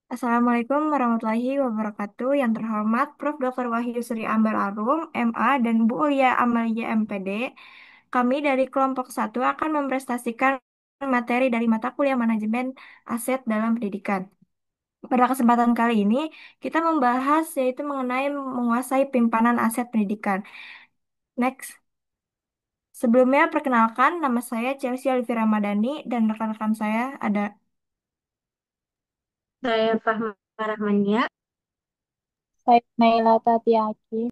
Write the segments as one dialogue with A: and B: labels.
A: Assalamualaikum warahmatullahi wabarakatuh. Yang terhormat Prof. Dr. Wahyu Sri Ambar Arum, MA, dan Bu Ulia Amalia MPD. Kami dari kelompok satu akan mempresentasikan materi dari mata kuliah manajemen aset dalam pendidikan. Pada kesempatan kali ini, kita membahas yaitu mengenai menguasai penyimpanan aset pendidikan. Next. Sebelumnya, perkenalkan nama saya Chelsea Elvira Madani dan rekan-rekan saya ada.
B: Saya Fahma Rahmania.
C: Saya Naila Tatiaki.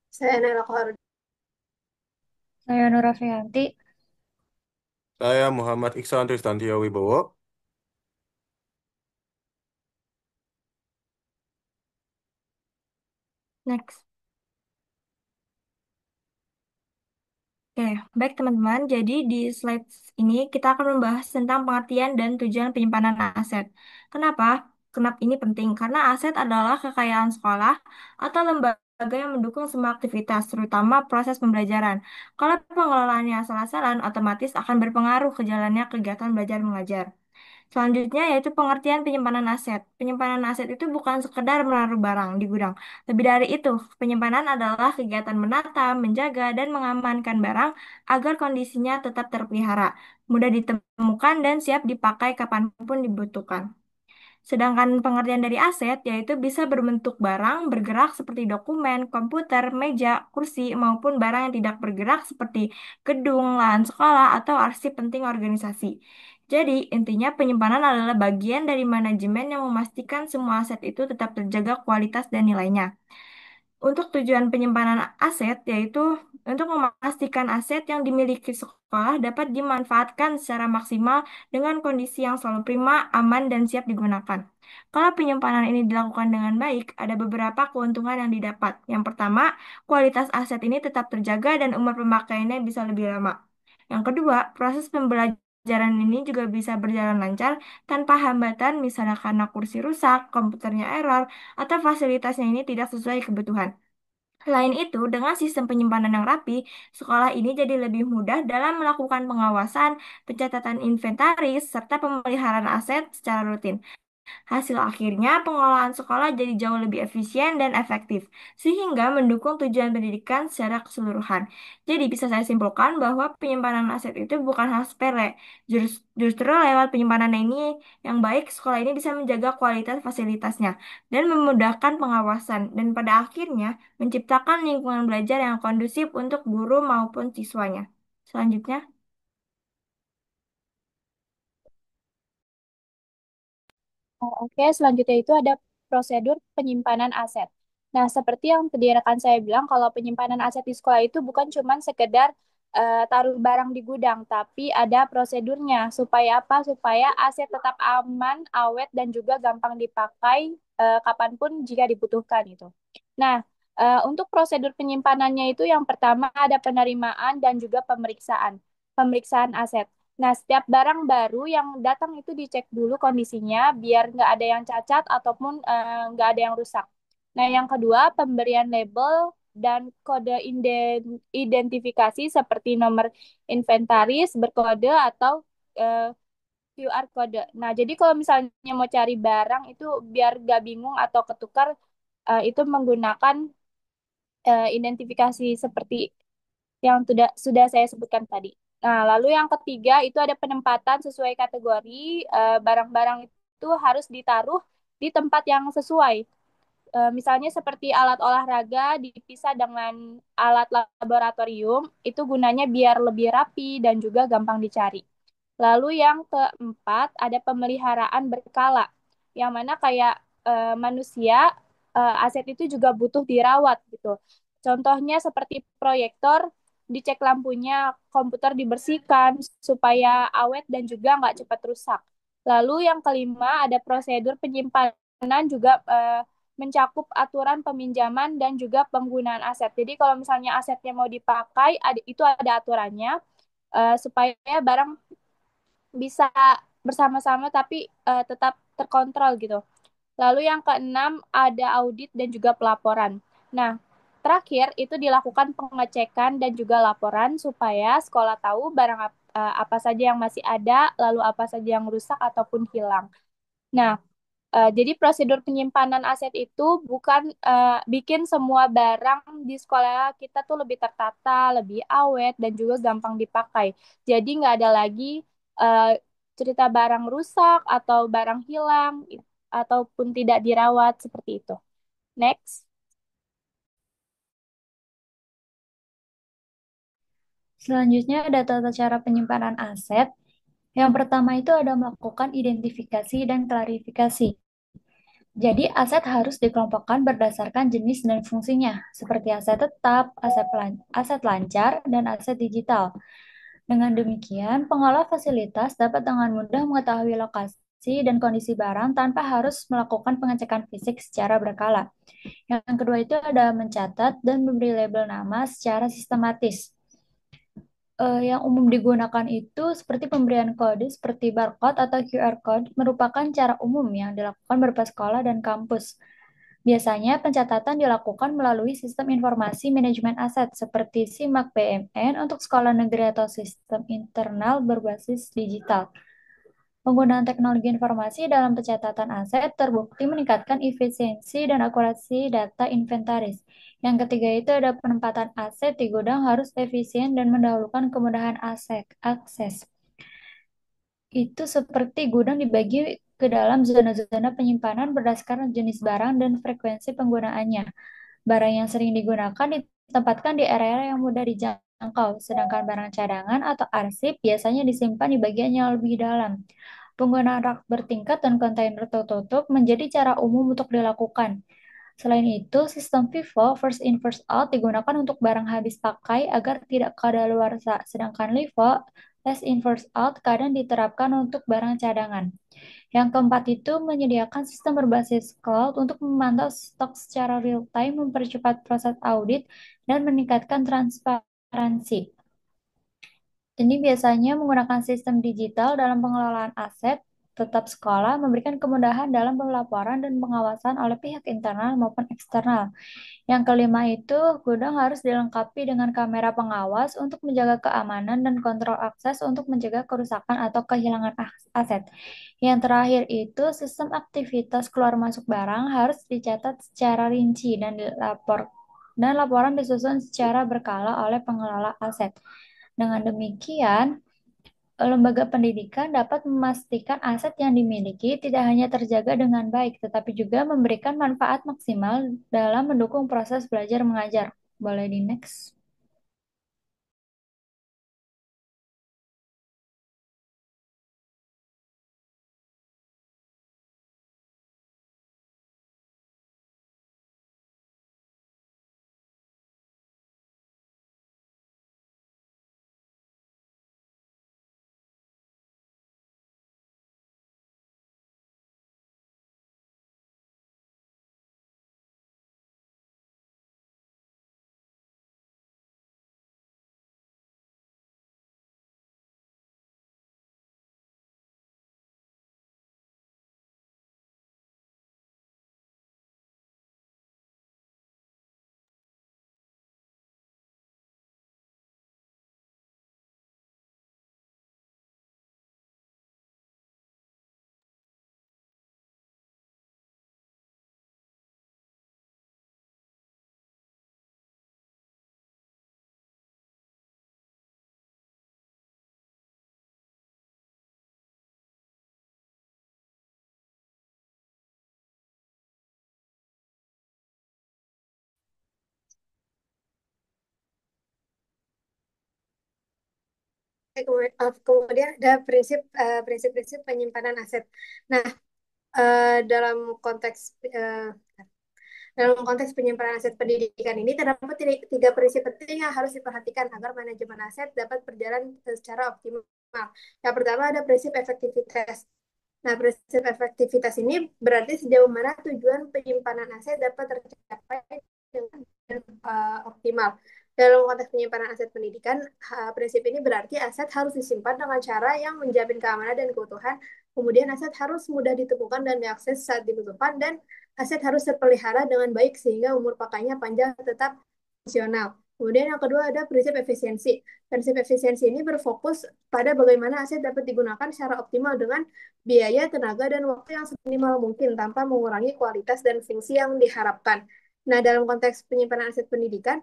B: Saya Nela Kohar.
C: Saya Nur Feyanti.
D: Saya Muhammad Iksan Tristantio Wibowo.
A: Next. Oke, baik teman-teman. Jadi di slide ini kita akan membahas tentang pengertian dan tujuan penyimpanan aset. Kenapa? Kenapa ini penting? Karena aset adalah kekayaan sekolah atau lembaga yang mendukung semua aktivitas, terutama proses pembelajaran. Kalau pengelolaannya asal-asalan, otomatis akan berpengaruh ke jalannya kegiatan belajar mengajar. Selanjutnya yaitu pengertian penyimpanan aset. Penyimpanan aset itu bukan sekedar menaruh barang di gudang. Lebih dari itu, penyimpanan adalah kegiatan menata, menjaga, dan mengamankan barang agar kondisinya tetap terpelihara, mudah ditemukan, dan siap dipakai kapanpun dibutuhkan. Sedangkan pengertian dari aset yaitu bisa berbentuk barang bergerak seperti dokumen, komputer, meja, kursi, maupun barang yang tidak bergerak seperti gedung, lahan sekolah, atau arsip penting organisasi. Jadi, intinya penyimpanan adalah bagian dari manajemen yang memastikan semua aset itu tetap terjaga kualitas dan nilainya. Untuk tujuan penyimpanan aset, yaitu untuk memastikan aset yang dimiliki sekolah dapat dimanfaatkan secara maksimal dengan kondisi yang selalu prima, aman, dan siap digunakan. Kalau penyimpanan ini dilakukan dengan baik, ada beberapa keuntungan yang didapat. Yang pertama, kualitas aset ini tetap terjaga dan umur pemakaiannya bisa lebih lama. Yang kedua, proses pembelajaran ini juga bisa berjalan lancar tanpa hambatan, misalnya karena kursi rusak, komputernya error, atau fasilitasnya ini tidak sesuai kebutuhan. Selain itu, dengan sistem penyimpanan yang rapi, sekolah ini jadi lebih mudah dalam melakukan pengawasan, pencatatan inventaris, serta pemeliharaan aset secara rutin. Hasil akhirnya, pengelolaan sekolah jadi jauh lebih efisien dan efektif, sehingga mendukung tujuan pendidikan secara keseluruhan. Jadi, bisa saya simpulkan bahwa penyimpanan aset itu bukan hal sepele. Justru lewat penyimpanan ini yang baik, sekolah ini bisa menjaga kualitas fasilitasnya dan memudahkan pengawasan, dan pada akhirnya menciptakan lingkungan belajar yang kondusif untuk guru maupun siswanya. Selanjutnya,
C: Oke, selanjutnya itu ada prosedur penyimpanan aset. Nah, seperti yang tadi rekan saya bilang, kalau penyimpanan aset di sekolah itu bukan cuma sekedar taruh barang di gudang, tapi ada prosedurnya. Supaya apa? Supaya aset tetap aman, awet, dan juga gampang dipakai kapanpun jika dibutuhkan itu. Nah, untuk prosedur penyimpanannya itu yang pertama ada penerimaan dan juga pemeriksaan. Pemeriksaan aset. Nah, setiap barang baru yang datang itu dicek dulu kondisinya biar nggak ada yang cacat ataupun nggak ada yang rusak. Nah, yang kedua, pemberian label dan kode identifikasi seperti nomor inventaris, berkode, atau QR kode. Nah, jadi kalau misalnya mau cari barang itu biar nggak bingung atau ketukar, itu menggunakan identifikasi seperti yang sudah saya sebutkan tadi. Nah, lalu yang ketiga itu ada penempatan sesuai kategori. Barang-barang itu harus ditaruh di tempat yang sesuai. Misalnya seperti alat olahraga dipisah dengan alat laboratorium, itu gunanya biar lebih rapi dan juga gampang dicari. Lalu yang keempat ada pemeliharaan berkala, yang mana kayak manusia, aset itu juga butuh dirawat gitu. Contohnya seperti proyektor, dicek lampunya, komputer dibersihkan supaya awet dan juga nggak cepat rusak. Lalu yang kelima ada prosedur penyimpanan juga mencakup aturan peminjaman dan juga penggunaan aset. Jadi kalau misalnya asetnya mau dipakai, itu ada aturannya supaya barang bisa bersama-sama tapi tetap terkontrol gitu. Lalu yang keenam ada audit dan juga pelaporan. Nah, terakhir itu dilakukan pengecekan dan juga laporan supaya sekolah tahu barang apa saja yang masih ada, lalu apa saja yang rusak ataupun hilang. Nah, jadi prosedur penyimpanan aset itu bukan bikin semua barang di sekolah kita tuh lebih tertata, lebih awet, dan juga gampang dipakai. Jadi nggak ada lagi uh, cerita barang rusak atau barang hilang ataupun tidak dirawat seperti itu. Next.
E: Selanjutnya ada tata cara penyimpanan aset. Yang pertama itu ada melakukan identifikasi dan klarifikasi. Jadi aset harus dikelompokkan berdasarkan jenis dan fungsinya, seperti aset tetap, aset lancar, dan aset digital. Dengan demikian, pengelola fasilitas dapat dengan mudah mengetahui lokasi dan kondisi barang tanpa harus melakukan pengecekan fisik secara berkala. Yang kedua itu ada mencatat dan memberi label nama secara sistematis. Yang umum digunakan itu seperti pemberian kode seperti barcode atau QR code merupakan cara umum yang dilakukan beberapa sekolah dan kampus. Biasanya pencatatan dilakukan melalui sistem informasi manajemen aset seperti SIMAK BMN untuk sekolah negeri atau sistem internal berbasis digital. Penggunaan teknologi informasi dalam pencatatan aset terbukti meningkatkan efisiensi dan akurasi data inventaris. Yang ketiga itu ada penempatan aset di gudang harus efisien dan mendahulukan kemudahan akses. Itu seperti gudang dibagi ke dalam zona-zona penyimpanan berdasarkan jenis barang dan frekuensi penggunaannya. Barang yang sering digunakan ditempatkan di area yang mudah dijangkau, sedangkan barang cadangan atau arsip biasanya disimpan di bagian yang lebih dalam. Penggunaan rak bertingkat dan kontainer tertutup menjadi cara umum untuk dilakukan. Selain itu, sistem FIFO first in first out digunakan untuk barang habis pakai agar tidak kadaluarsa, sedangkan LIFO last in first out kadang diterapkan untuk barang cadangan. Yang keempat itu menyediakan sistem berbasis cloud untuk memantau stok secara real time, mempercepat proses audit, dan meningkatkan transparansi. Ini biasanya menggunakan sistem digital dalam pengelolaan aset, tetap sekolah memberikan kemudahan dalam pelaporan dan pengawasan oleh pihak internal maupun eksternal. Yang kelima itu, gudang harus dilengkapi dengan kamera pengawas untuk menjaga keamanan dan kontrol akses untuk mencegah kerusakan atau kehilangan aset. Yang terakhir itu, sistem aktivitas keluar masuk barang harus dicatat secara rinci dan laporan disusun secara berkala oleh pengelola aset. Dengan demikian, lembaga pendidikan dapat memastikan aset yang dimiliki tidak hanya terjaga dengan baik, tetapi juga memberikan manfaat maksimal dalam mendukung proses belajar mengajar. Boleh di next.
B: Kemudian ada prinsip-prinsip penyimpanan aset. Nah, dalam konteks dalam konteks penyimpanan aset pendidikan ini terdapat tiga prinsip penting yang harus diperhatikan agar manajemen aset dapat berjalan secara optimal. Yang pertama ada prinsip efektivitas. Nah, prinsip efektivitas ini berarti sejauh mana tujuan penyimpanan aset dapat tercapai dengan optimal. Dalam konteks penyimpanan aset pendidikan, prinsip ini berarti aset harus disimpan dengan cara yang menjamin keamanan dan keutuhan. Kemudian aset harus mudah ditemukan dan diakses saat dibutuhkan, dan aset harus terpelihara dengan baik sehingga umur pakainya panjang tetap fungsional. Kemudian yang kedua ada prinsip efisiensi. Prinsip efisiensi ini berfokus pada bagaimana aset dapat digunakan secara optimal dengan biaya, tenaga, dan waktu yang seminimal mungkin tanpa mengurangi kualitas dan fungsi yang diharapkan. Nah, dalam konteks penyimpanan aset pendidikan,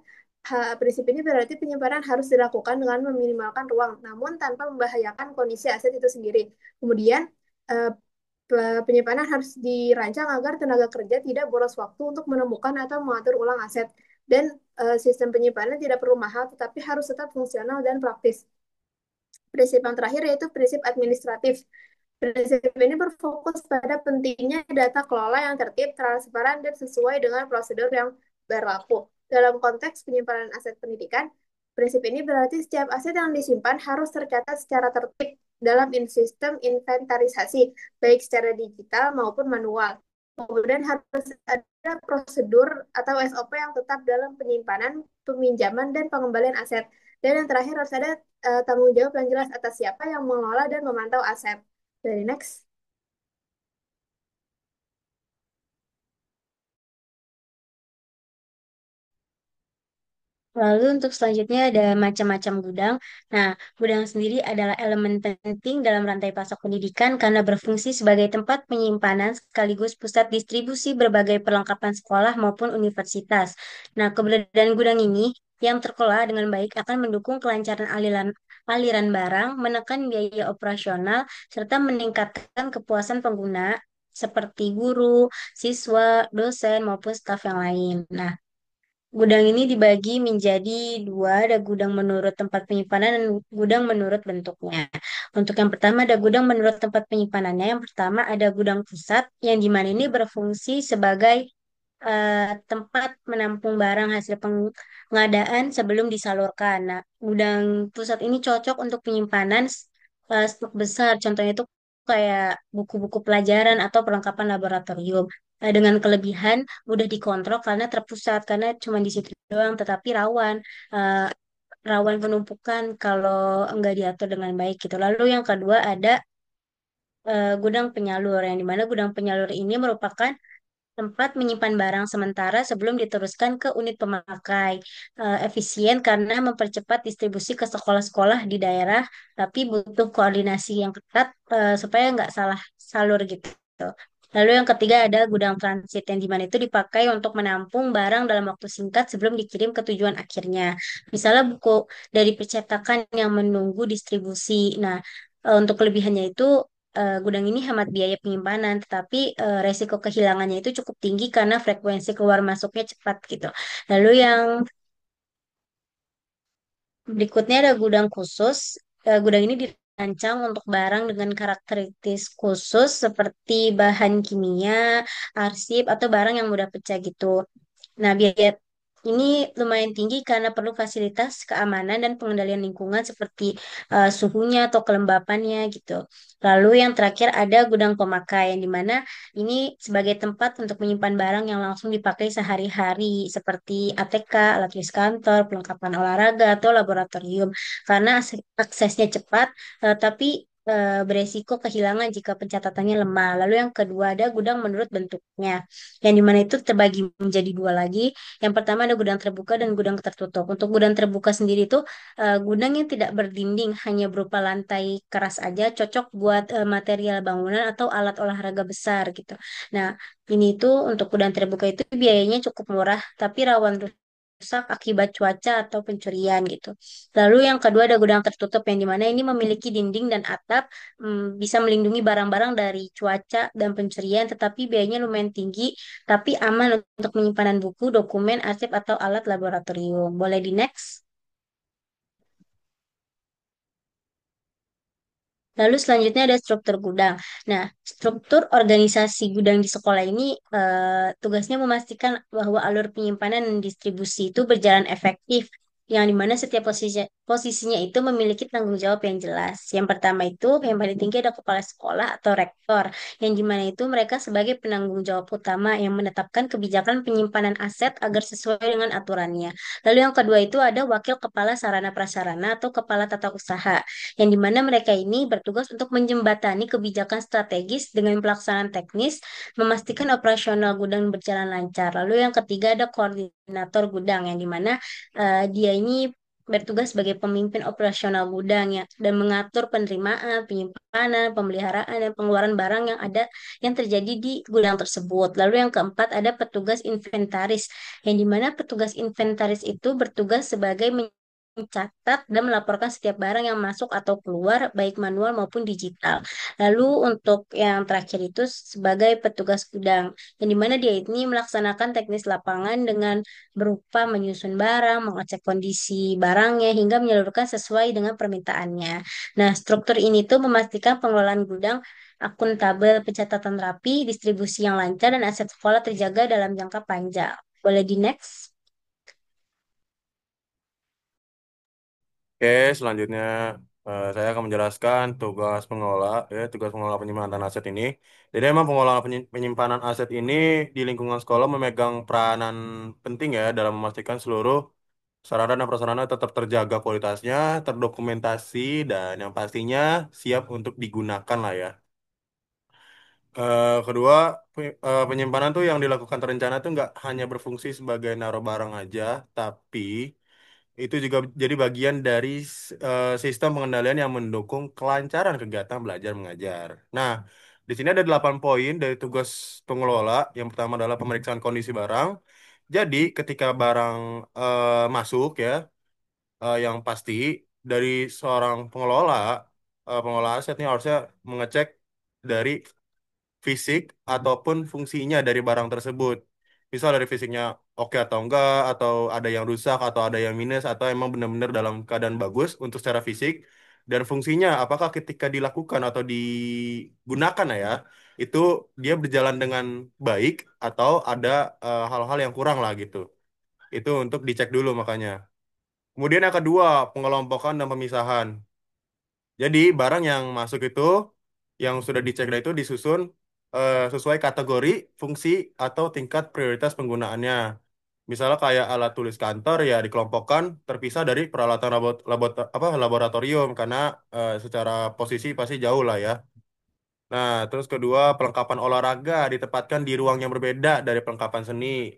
B: prinsip ini berarti penyimpanan harus dilakukan dengan meminimalkan ruang, namun tanpa membahayakan kondisi aset itu sendiri. Kemudian, eh, penyimpanan harus dirancang agar tenaga kerja tidak boros waktu untuk menemukan atau mengatur ulang aset. Dan sistem penyimpanan tidak perlu mahal, tetapi harus tetap fungsional dan praktis. Prinsip yang terakhir yaitu prinsip administratif. Prinsip ini berfokus pada pentingnya data kelola yang tertib, transparan, dan sesuai dengan prosedur yang berlaku. Dalam konteks penyimpanan aset pendidikan, prinsip ini berarti setiap aset yang disimpan harus tercatat secara tertib dalam sistem inventarisasi, baik secara digital maupun manual. Kemudian harus ada prosedur atau SOP yang tetap dalam penyimpanan, peminjaman, dan pengembalian aset. Dan yang terakhir harus ada tanggung jawab yang jelas atas siapa yang mengelola dan memantau aset. Dari next.
F: Lalu untuk selanjutnya ada macam-macam gudang. Nah, gudang sendiri adalah elemen penting dalam rantai pasok pendidikan karena berfungsi sebagai tempat penyimpanan sekaligus pusat distribusi berbagai perlengkapan sekolah maupun universitas. Nah, keberadaan gudang ini yang terkelola dengan baik akan mendukung kelancaran aliran barang, menekan biaya operasional, serta meningkatkan kepuasan pengguna seperti guru, siswa, dosen, maupun staf yang lain. Nah, gudang ini dibagi menjadi dua, ada gudang menurut tempat penyimpanan dan gudang menurut bentuknya. Untuk yang pertama ada gudang menurut tempat penyimpanannya. Yang pertama ada gudang pusat, yang di mana ini berfungsi sebagai tempat menampung barang hasil pengadaan sebelum disalurkan. Nah, gudang pusat ini cocok untuk penyimpanan stok besar. Contohnya itu kayak buku-buku pelajaran atau perlengkapan laboratorium. Dengan kelebihan mudah dikontrol karena terpusat, karena cuma di situ doang, tetapi eh, rawan penumpukan kalau enggak diatur dengan baik gitu. Lalu yang kedua ada gudang penyalur, yang dimana gudang penyalur ini merupakan tempat menyimpan barang sementara sebelum diteruskan ke unit pemakai. Efisien karena mempercepat distribusi ke sekolah-sekolah di daerah, tapi butuh koordinasi yang ketat supaya nggak salah salur gitu. Lalu yang ketiga ada gudang transit yang dimana itu dipakai untuk menampung barang dalam waktu singkat sebelum dikirim ke tujuan akhirnya. Misalnya buku dari percetakan yang menunggu distribusi. Nah, untuk kelebihannya itu gudang ini hemat biaya penyimpanan, tetapi resiko kehilangannya itu cukup tinggi karena frekuensi keluar masuknya cepat gitu. Lalu yang berikutnya ada gudang khusus. Gudang ini dirancang untuk barang dengan karakteristik khusus seperti bahan kimia, arsip, atau barang yang mudah pecah gitu. Nah, biaya ini lumayan tinggi karena perlu fasilitas keamanan dan pengendalian lingkungan seperti suhunya atau kelembapannya gitu. Lalu yang terakhir ada gudang pemakaian di mana ini sebagai tempat untuk menyimpan barang yang langsung dipakai sehari-hari seperti ATK, alat tulis kantor, perlengkapan olahraga atau laboratorium karena aksesnya cepat tapi beresiko kehilangan jika pencatatannya lemah. Lalu yang kedua ada gudang menurut bentuknya yang dimana itu terbagi menjadi dua lagi. Yang pertama ada gudang terbuka dan gudang tertutup. Untuk gudang terbuka sendiri itu gudang yang tidak berdinding, hanya berupa lantai keras aja, cocok buat material bangunan atau alat olahraga besar gitu. Nah, ini tuh untuk gudang terbuka itu biayanya cukup murah, tapi rawan rusak akibat cuaca atau pencurian gitu. Lalu yang kedua ada gudang tertutup yang dimana ini memiliki dinding dan atap, bisa melindungi barang-barang dari cuaca dan pencurian, tetapi biayanya lumayan tinggi, tapi aman untuk penyimpanan buku, dokumen, arsip, atau alat laboratorium. Boleh di next? Lalu selanjutnya ada struktur gudang. Nah, struktur organisasi gudang di sekolah ini tugasnya memastikan bahwa alur penyimpanan dan distribusi itu berjalan efektif, yang dimana setiap posisinya itu memiliki tanggung jawab yang jelas. Yang pertama itu, yang paling tinggi ada kepala sekolah atau rektor, yang dimana itu mereka sebagai penanggung jawab utama yang menetapkan kebijakan penyimpanan aset agar sesuai dengan aturannya. Lalu yang kedua itu ada wakil kepala sarana prasarana atau kepala tata usaha yang dimana mereka ini bertugas untuk menjembatani kebijakan strategis dengan pelaksanaan teknis, memastikan operasional gudang berjalan lancar. Lalu yang ketiga ada koordinator koordinator gudang yang dimana dia ini bertugas sebagai pemimpin operasional gudang ya dan mengatur penerimaan, penyimpanan, pemeliharaan dan pengeluaran barang yang ada yang terjadi di gudang tersebut. Lalu yang keempat ada petugas inventaris yang dimana petugas inventaris itu bertugas sebagai mencatat dan melaporkan setiap barang yang masuk atau keluar baik manual maupun digital. Lalu untuk yang terakhir itu sebagai petugas gudang yang dimana dia ini melaksanakan teknis lapangan dengan berupa menyusun barang, mengecek kondisi barangnya, hingga menyalurkan sesuai dengan permintaannya. Nah, struktur ini tuh memastikan pengelolaan gudang akuntabel, pencatatan rapi, distribusi yang lancar, dan aset sekolah terjaga dalam jangka panjang. Boleh di next?
D: Oke, selanjutnya saya akan menjelaskan tugas pengelola penyimpanan aset ini. Jadi emang pengelola penyimpanan aset ini di lingkungan sekolah memegang peranan penting ya dalam memastikan seluruh sarana dan prasarana tetap terjaga kualitasnya, terdokumentasi, dan yang pastinya siap untuk digunakan lah ya. Kedua, penyimpanan tuh yang dilakukan terencana tuh nggak hanya berfungsi sebagai naruh barang aja, tapi itu juga jadi bagian dari sistem pengendalian yang mendukung kelancaran kegiatan belajar mengajar. Nah, di sini ada 8 poin dari tugas pengelola. Yang pertama adalah pemeriksaan kondisi barang. Jadi, ketika barang masuk ya, yang pasti dari seorang pengelola aset ini harusnya mengecek dari fisik ataupun fungsinya dari barang tersebut. Misal dari fisiknya oke atau enggak, atau ada yang rusak, atau ada yang minus, atau emang benar-benar dalam keadaan bagus untuk secara fisik. Dan fungsinya, apakah ketika dilakukan atau digunakan ya, itu dia berjalan dengan baik atau ada hal-hal yang kurang lah gitu. Itu untuk dicek dulu makanya. Kemudian yang kedua, pengelompokan dan pemisahan. Jadi barang yang masuk itu yang sudah dicek itu disusun sesuai kategori, fungsi, atau tingkat prioritas penggunaannya. Misalnya kayak alat tulis kantor ya dikelompokkan terpisah dari peralatan laboratorium karena secara posisi pasti jauh lah ya. Nah, terus kedua, perlengkapan olahraga ditempatkan di ruang yang berbeda dari perlengkapan seni.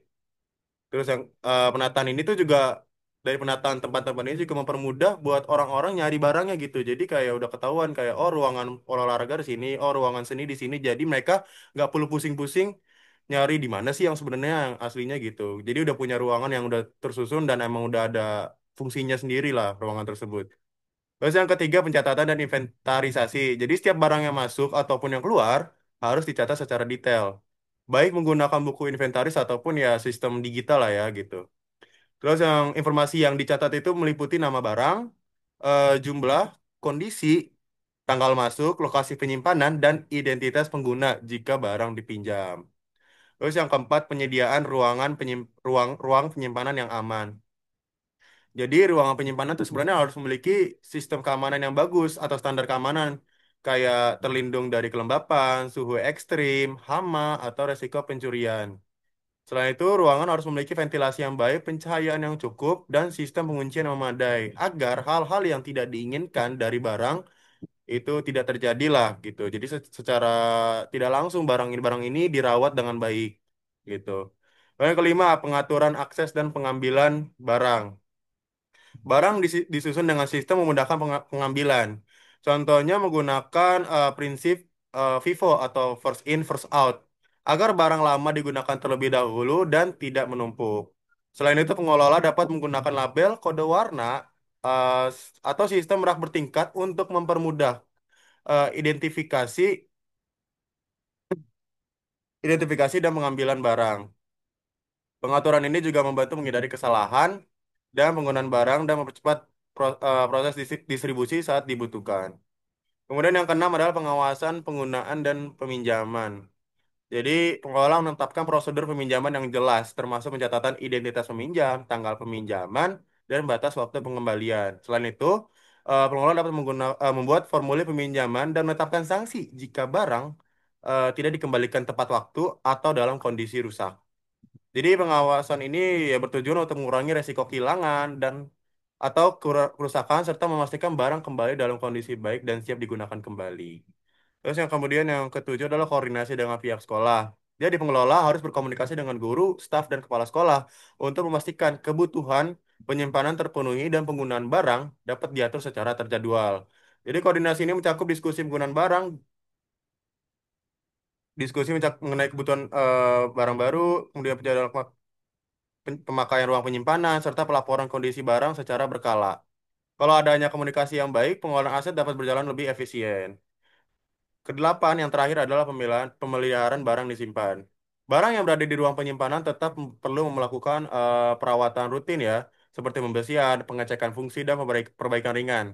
D: Terus yang penataan ini tuh juga dari penataan tempat-tempat ini juga mempermudah buat orang-orang nyari barangnya gitu. Jadi kayak udah ketahuan kayak oh ruangan olahraga di sini, oh ruangan seni di sini. Jadi mereka nggak perlu pusing-pusing nyari di mana sih yang sebenarnya yang aslinya gitu. Jadi udah punya ruangan yang udah tersusun dan emang udah ada fungsinya sendiri lah ruangan tersebut. Terus yang ketiga pencatatan dan inventarisasi. Jadi setiap barang yang masuk ataupun yang keluar harus dicatat secara detail. Baik menggunakan buku inventaris ataupun ya sistem digital lah ya gitu. Terus yang informasi yang dicatat itu meliputi nama barang, jumlah, kondisi, tanggal masuk, lokasi penyimpanan, dan identitas pengguna jika barang dipinjam. Terus yang keempat, penyediaan ruang penyimpanan yang aman. Jadi ruangan penyimpanan itu sebenarnya harus memiliki sistem keamanan yang bagus atau standar keamanan kayak terlindung dari kelembapan, suhu ekstrim, hama, atau resiko pencurian. Selain itu, ruangan harus memiliki ventilasi yang baik, pencahayaan yang cukup, dan sistem penguncian yang memadai agar hal-hal yang tidak diinginkan dari barang itu tidak terjadi lah gitu. Jadi secara tidak langsung barang ini dirawat dengan baik gitu. Lalu yang kelima, pengaturan akses dan pengambilan barang. Barang disusun dengan sistem memudahkan pengambilan. Contohnya menggunakan prinsip FIFO atau first in first out agar barang lama digunakan terlebih dahulu dan tidak menumpuk. Selain itu, pengelola dapat menggunakan label, kode warna, atau sistem rak bertingkat untuk mempermudah identifikasi identifikasi dan pengambilan barang. Pengaturan ini juga membantu menghindari kesalahan dan penggunaan barang dan mempercepat proses distribusi saat dibutuhkan. Kemudian yang keenam adalah pengawasan penggunaan dan peminjaman. Jadi pengelola menetapkan prosedur peminjaman yang jelas, termasuk pencatatan identitas peminjam, tanggal peminjaman, dan batas waktu pengembalian. Selain itu, pengelola dapat membuat formulir peminjaman dan menetapkan sanksi jika barang tidak dikembalikan tepat waktu atau dalam kondisi rusak. Jadi pengawasan ini ya bertujuan untuk mengurangi resiko kehilangan dan atau kerusakan serta memastikan barang kembali dalam kondisi baik dan siap digunakan kembali. Terus yang kemudian yang ketujuh adalah koordinasi dengan pihak sekolah. Jadi pengelola harus berkomunikasi dengan guru, staf, dan kepala sekolah untuk memastikan kebutuhan penyimpanan terpenuhi dan penggunaan barang dapat diatur secara terjadwal. Jadi koordinasi ini mencakup diskusi penggunaan barang, mengenai kebutuhan barang baru, kemudian pemakaian ruang penyimpanan, serta pelaporan kondisi barang secara berkala. Kalau adanya komunikasi yang baik, pengelolaan aset dapat berjalan lebih efisien. Kedelapan, yang terakhir adalah pemeliharaan barang disimpan. Barang yang berada di ruang penyimpanan tetap perlu melakukan perawatan rutin ya, seperti pembersihan, pengecekan fungsi, dan perbaikan ringan.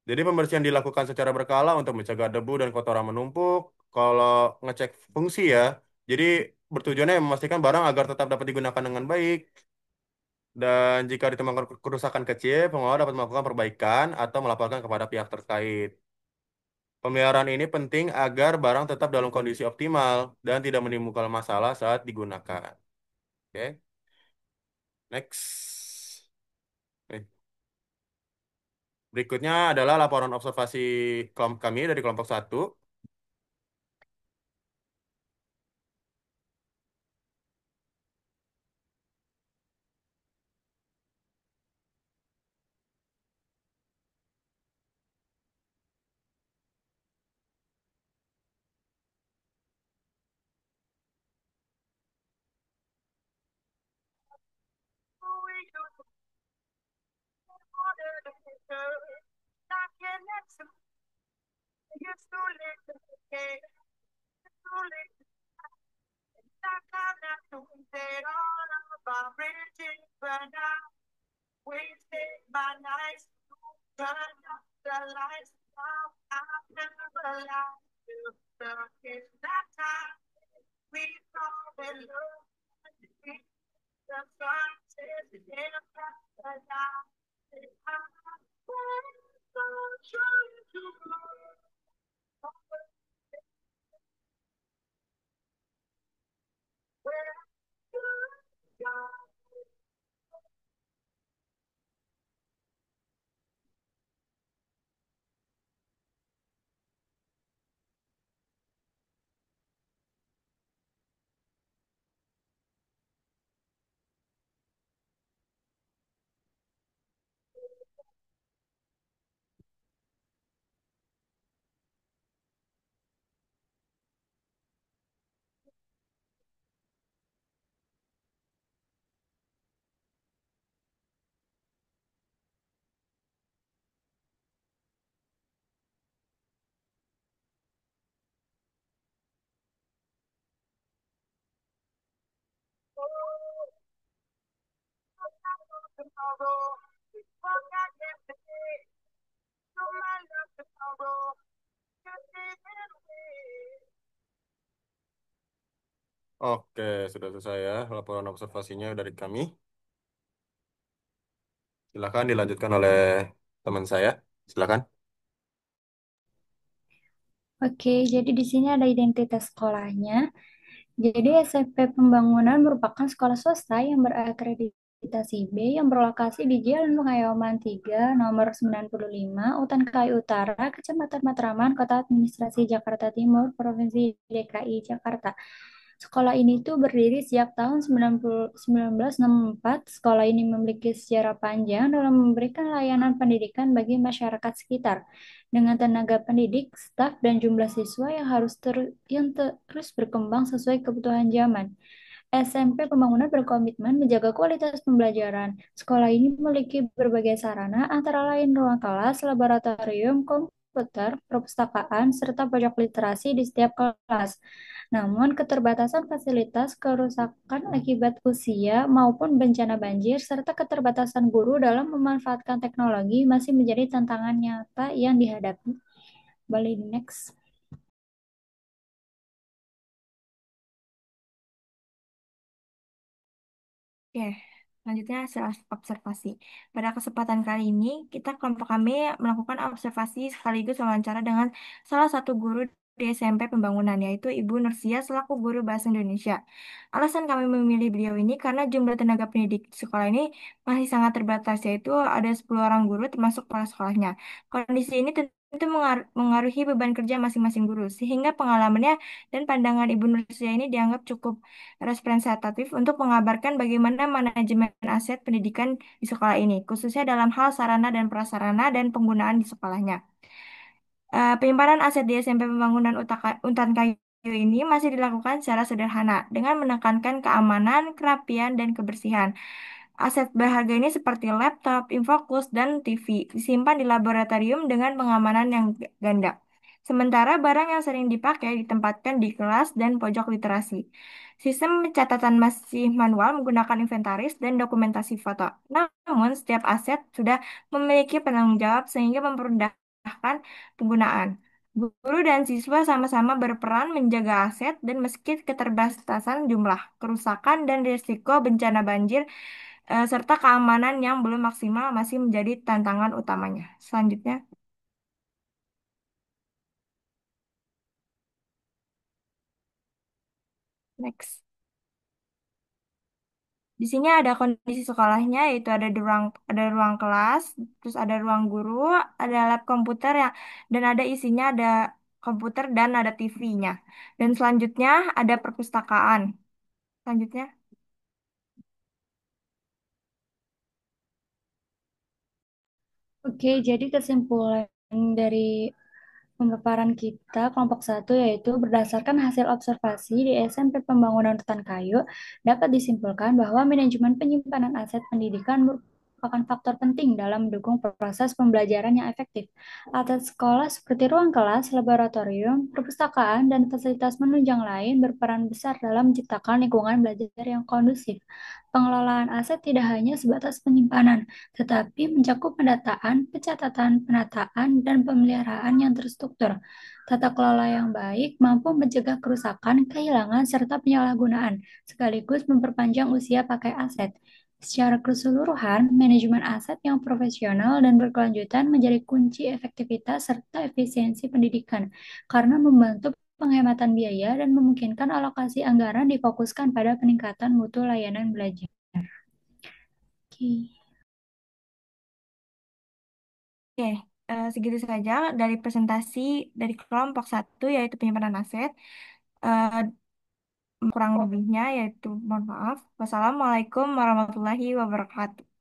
D: Jadi pembersihan dilakukan secara berkala untuk mencegah debu dan kotoran menumpuk. Kalau ngecek fungsi ya, jadi bertujuannya memastikan barang agar tetap dapat digunakan dengan baik. Dan jika ditemukan kerusakan kecil, pengelola dapat melakukan perbaikan atau melaporkan kepada pihak terkait. Pemeliharaan ini penting agar barang tetap dalam kondisi optimal dan tidak menimbulkan masalah saat digunakan. Oke, next. Berikutnya adalah laporan observasi kami dari kelompok satu. Oke, sudah selesai ya laporan observasinya dari kami. Silakan dilanjutkan oleh teman saya. Silakan.
E: Oke, jadi di sini ada identitas sekolahnya. Jadi SMP Pembangunan merupakan sekolah swasta yang berakreditasi B yang berlokasi di Jalan Pengayoman 3, nomor 95, Utan Kayu Utara, Kecamatan Matraman, Kota Administrasi Jakarta Timur, Provinsi DKI Jakarta. Sekolah ini tuh berdiri sejak tahun 1964. Sekolah ini memiliki sejarah panjang dalam memberikan layanan pendidikan bagi masyarakat sekitar dengan tenaga pendidik, staf, dan jumlah siswa yang terus berkembang sesuai kebutuhan zaman. SMP Pembangunan berkomitmen menjaga kualitas pembelajaran. Sekolah ini memiliki berbagai sarana, antara lain ruang kelas, laboratorium, komputer, perpustakaan, serta pojok literasi di setiap kelas. Namun, keterbatasan fasilitas, kerusakan akibat usia, maupun bencana banjir, serta keterbatasan guru dalam memanfaatkan teknologi masih menjadi tantangan nyata yang dihadapi. Boleh next.
A: Oke, selanjutnya hasil observasi. Pada kesempatan kali ini, kelompok kami melakukan observasi sekaligus wawancara dengan salah satu guru di SMP Pembangunan, yaitu Ibu Nursia selaku guru Bahasa Indonesia. Alasan kami memilih beliau ini karena jumlah tenaga pendidik di sekolah ini masih sangat terbatas, yaitu ada 10 orang guru termasuk kepala sekolahnya. Kondisi ini tentu mengaruhi beban kerja masing-masing guru, sehingga pengalamannya dan pandangan Ibu Nursia ini dianggap cukup representatif untuk mengabarkan bagaimana manajemen aset pendidikan di sekolah ini, khususnya dalam hal sarana dan prasarana dan penggunaan di sekolahnya. Penyimpanan aset di SMP Pembangunan Utan Kayu ini masih dilakukan secara sederhana dengan menekankan keamanan, kerapian, dan kebersihan. Aset berharga ini seperti laptop, infocus, dan TV disimpan di laboratorium dengan pengamanan yang ganda. Sementara barang yang sering dipakai ditempatkan di kelas dan pojok literasi. Sistem pencatatan masih manual menggunakan inventaris dan dokumentasi foto. Namun, setiap aset sudah memiliki penanggung jawab sehingga mempermudahkan penggunaan. Guru dan siswa sama-sama berperan menjaga aset dan meski keterbatasan jumlah, kerusakan dan risiko bencana banjir serta keamanan yang belum maksimal masih menjadi tantangan utamanya. Selanjutnya, next. Di sini ada kondisi sekolahnya, yaitu ada ruang kelas, terus ada ruang guru, ada lab komputer yang dan ada isinya ada komputer dan ada TV-nya. Dan selanjutnya ada perpustakaan. Selanjutnya,
E: Oke, jadi kesimpulan dari pemaparan kita kelompok satu yaitu berdasarkan hasil observasi di SMP Pembangunan Rutan Kayu dapat disimpulkan bahwa manajemen penyimpanan aset pendidikan merupakan faktor penting dalam mendukung proses pembelajaran yang efektif. Aset sekolah seperti ruang kelas, laboratorium, perpustakaan, dan fasilitas menunjang lain berperan besar dalam menciptakan lingkungan belajar yang kondusif. Pengelolaan aset tidak hanya sebatas penyimpanan, tetapi mencakup pendataan, pencatatan, penataan, dan pemeliharaan yang terstruktur. Tata kelola yang baik mampu mencegah kerusakan, kehilangan, serta penyalahgunaan, sekaligus memperpanjang usia pakai aset. Secara keseluruhan, manajemen aset yang profesional dan berkelanjutan menjadi kunci efektivitas serta efisiensi pendidikan, karena membantu penghematan biaya dan memungkinkan alokasi anggaran difokuskan pada peningkatan mutu layanan belajar. Oke.
A: oke, segitu saja dari presentasi dari kelompok satu, yaitu penyimpanan aset. Eh, Kurang lebihnya, yaitu mohon maaf. Wassalamualaikum warahmatullahi wabarakatuh.